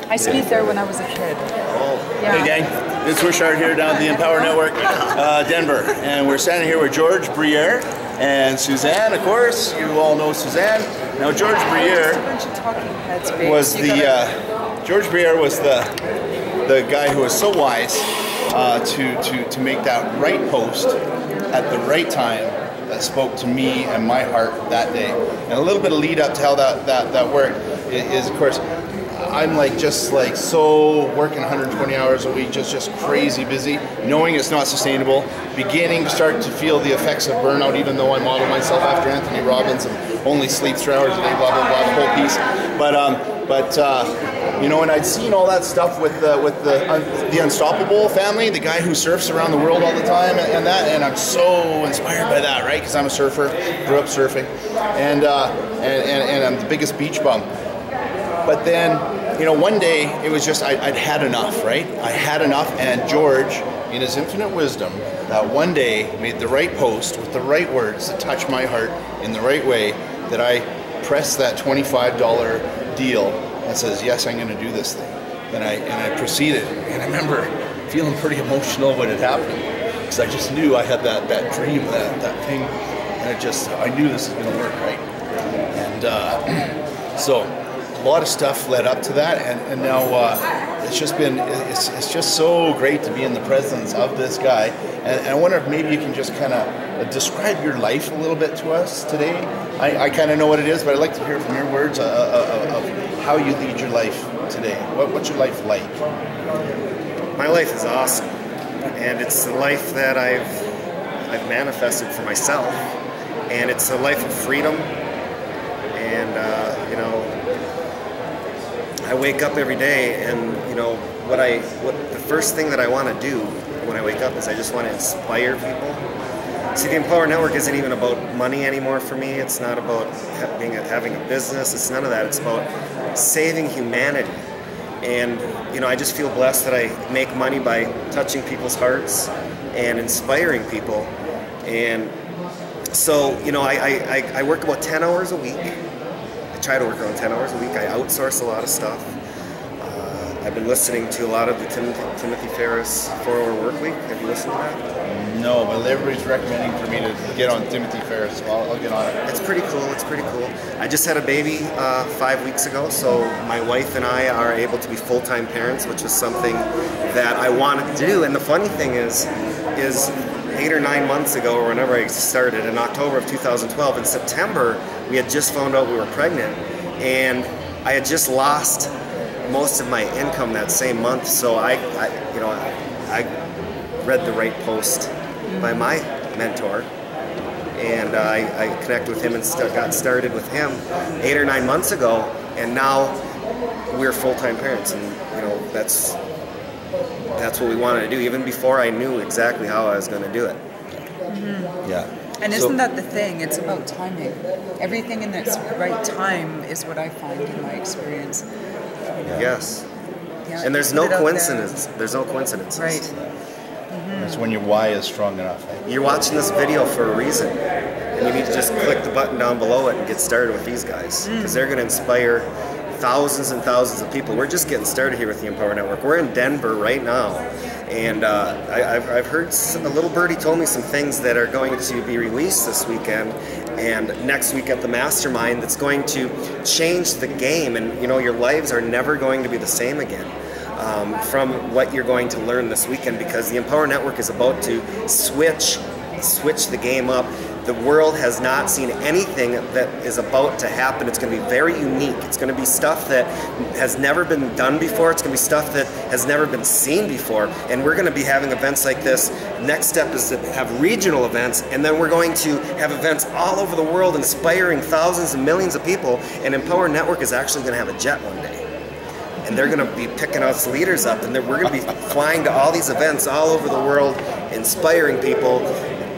I skied there when I was a kid. Oh. Yeah. Hey gang, it's Richard here down at the Empower Network, Denver. And we're standing here with George Briere and Suzanne, of course. You all know Suzanne. Now George Briere was George Briere was the guy who was so wise to make that right post at the right time that spoke to me and my heart that day. And a little bit of lead up to how that worked is, of course, I'm just so working 120 hours a week, just crazy busy, knowing it's not sustainable, beginning to start to feel the effects of burnout, even though I model myself after Anthony Robbins and only sleep 3 hours a day, blah, blah, blah, the whole piece. But you know, and I'd seen all that stuff with the Unstoppable family, the guy who surfs around the world all the time, and I'm so inspired by that, right? Because I'm a surfer, grew up surfing, and I'm the biggest beach bum. But then, you know, one day it was just I'd had enough, right? I had enough, and George, in his infinite wisdom, that one day made the right post with the right words that touched my heart in the right way, that I pressed that $25 deal and says, yes, I'm going to do this thing. And I proceeded, and I remember feeling pretty emotional when it happened, because I just knew I had that dream, that thing, and I knew this was going to work, right? And so a lot of stuff led up to that, and now it's just so great to be in the presence of this guy. And I wonder if maybe you can just kind of describe your life a little bit to us today. I kind of know what it is, but I'd like to hear from your words of how you lead your life today. What's your life like? My life is awesome, and it's the life that I've manifested for myself, and it's a life of freedom. And you know, I wake up every day, and you know what the first thing that I want to do when I wake up is I just want to inspire people. See, the Empower Network isn't even about money anymore for me. It's not about having a business. It's none of that. It's about saving humanity. And you know, I just feel blessed that I make money by touching people's hearts and inspiring people. And so, you know, I work about 10 hours a week. I try to work around 10 hours a week. I outsource a lot of stuff. I've been listening to a lot of the Timothy Ferriss 4-Hour Workweek. Have you listened to that? No, but everybody's recommending for me to get on Timothy Ferriss, so I'll get on it. It's pretty cool. It's pretty cool. I just had a baby 5 weeks ago, so my wife and I are able to be full-time parents, which is something that I wanted to do. And the funny thing is 8 or 9 months ago, or whenever I started, in October of 2012, in September, we had just found out we were pregnant, and I had just lost most of my income that same month. So I read the right post by my mentor, and I connected with him and got started with him 8 or 9 months ago, and now we're full-time parents, and you know, that's what we wanted to do, even before I knew exactly how I was going to do it. Mm-hmm. Yeah. And isn't that the thing? It's about timing. Everything in its right time is what I find in my experience. Yeah. Yes. Yeah, and there's no coincidence. There's no coincidences. Right. Mm-hmm. It's when your why is strong enough. You're watching this video for a reason, and you need to just click the button down below it and get started with these guys, because they're going to inspire thousands and thousands of people. We're just getting started here with the Empower Network. We're in Denver right now, and I've heard a little birdie told me some things that are going to be released this weekend and next week at the Mastermind that's going to change the game, and you know, your lives are never going to be the same again from what you're going to learn this weekend, because the Empower Network is about to switch the game up. The world has not seen anything that is about to happen. It's going to be very unique. It's going to be stuff that has never been done before. It's going to be stuff that has never been seen before. And we're going to be having events like this. Next step is to have regional events, and then we're going to have events all over the world inspiring thousands and millions of people. And Empower Network is actually going to have a jet one day. And they're going to be picking us leaders up, and we're going to be flying to all these events all over the world, inspiring people,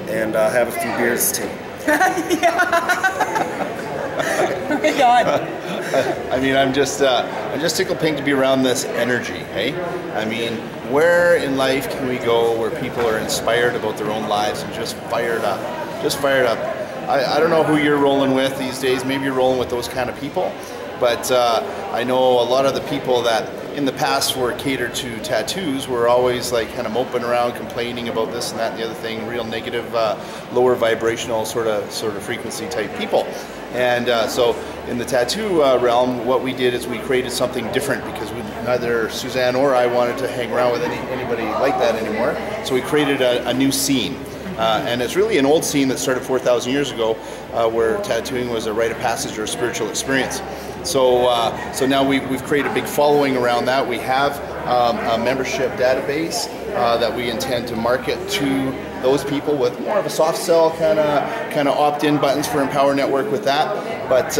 and have a few beers too. Yeah. Oh my God. I mean, I'm just tickled pink to be around this energy, hey? I mean, where in life can we go where people are inspired about their own lives and just fired up? Just fired up. I don't know who you're rolling with these days. Maybe you're rolling with those kind of people. But I know a lot of the people that in the past were catered to tattoos were always like kind of moping around, complaining about this and that and the other thing, real negative, lower vibrational sort of frequency type people. And so in the tattoo realm, what we did is we created something different because neither Suzanne or I wanted to hang around with anybody like that anymore. So we created a new scene. And it's really an old scene that started 4,000 years ago where tattooing was a rite of passage or a spiritual experience. So so now we've created a big following around that. We have a membership database that we intend to market to those people with more of a soft sell kind of opt-in buttons for Empower Network with that. But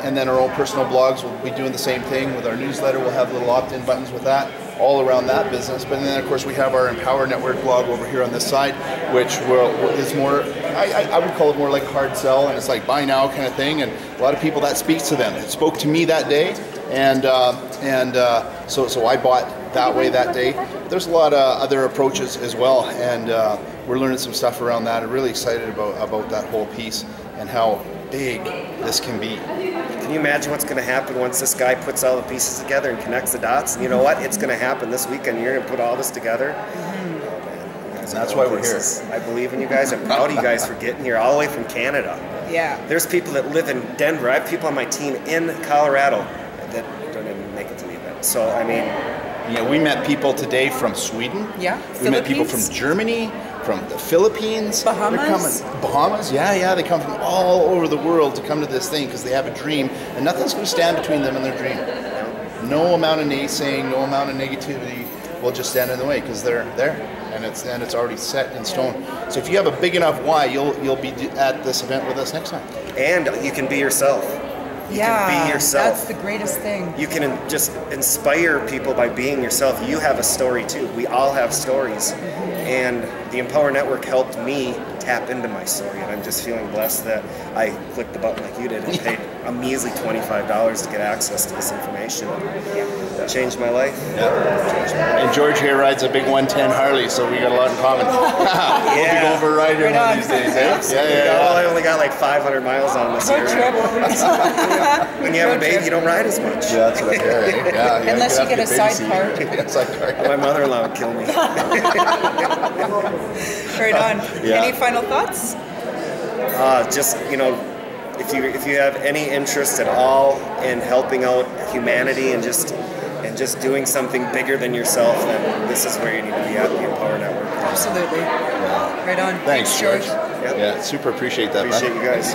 and then our own personal blogs will be doing the same thing with our newsletter. We'll have little opt-in buttons with that, all around that business. But then of course we have our Empower Network blog over here on this side, which is more, I would call it more like hard sell, and it's like buy now kind of thing. And a lot of people, that speaks to them. It spoke to me that day, and so I bought that way that day. There's a lot of other approaches as well, and we're learning some stuff around that. I'm really excited about that whole piece and how big this can be. Can you imagine what's going to happen once this guy puts all the pieces together and connects the dots? And you know what? It's going to happen this weekend. You're going to put all this together. And that's why we're here. I believe in you guys. I'm proud of you guys for getting here all the way from Canada. Yeah. There's people that live in Denver. I have people on my team in Colorado that don't even make it to the event. So, I mean... Yeah, we met people today from Sweden. Yeah. We met people from Germany, from the Philippines. Bahamas? They're coming. Bahamas, yeah. They come from all over the world to come to this thing because they have a dream, and nothing's going to stand between them and their dream. No amount of naysaying, no amount of negativity will just stand in the way because they're there, and it's already set in stone. So if you have a big enough why, you'll be at this event with us next time. And you can be yourself. You can be yourself. That's the greatest thing. You can just inspire people by being yourself. You have a story too. We all have stories. And the Empower Network helped me tap into my story. And I'm just feeling blessed that I clicked the button like you did and paid a measly $25 to get access to this information. That changed my life. Yeah. And George here rides a big 110 Harley, so we got a lot in common. We'll be going for a ride here one of these days, eh? Well, I only got like 500 miles on this year. When you have a baby, you don't ride as much. Yeah, that's what I hear. Yeah, unless you get a sidecar. My mother-in-law would kill me. Right on. Yeah. Any final thoughts? Just, if you have any interest at all in helping out humanity and just doing something bigger than yourself, then this is where you need to be at, the Empower Network. Absolutely. Right on. Thanks, George. Yep. Yeah, super appreciate that. Appreciate you guys.